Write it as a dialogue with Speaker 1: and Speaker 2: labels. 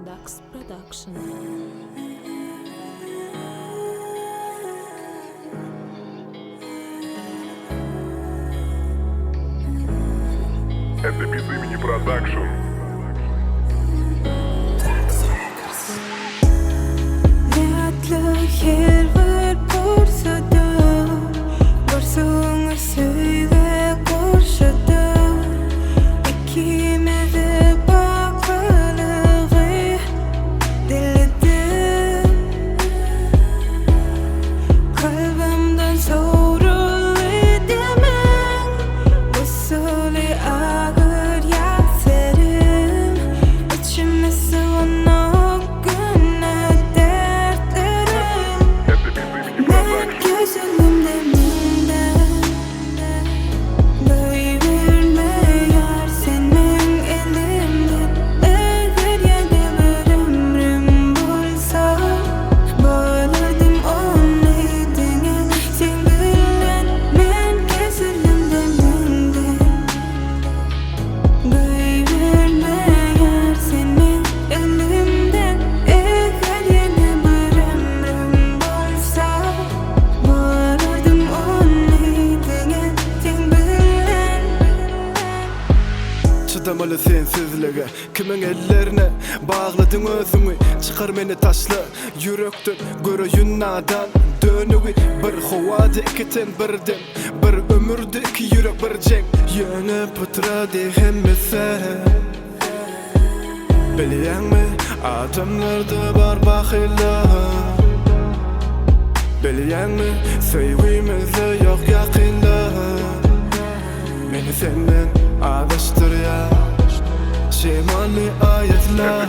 Speaker 1: Dax Production.
Speaker 2: Это без имени Продакшн.
Speaker 3: Çıdamalı sensizlige, kimin ellerine bağladın özünü. Çıkar meni taşlı yürekten, görüyün nadan dönüğü. Bir hovada ikiten birdim, bir ömürde iki yürek bir cenk. Yöne pıtra dehemmese biliyen mi, adamlarda var bakıyla. Biliyen mi, sevgimizde yok yakınla. Beni senden ağdaştır ya, şeymanlı ayetler.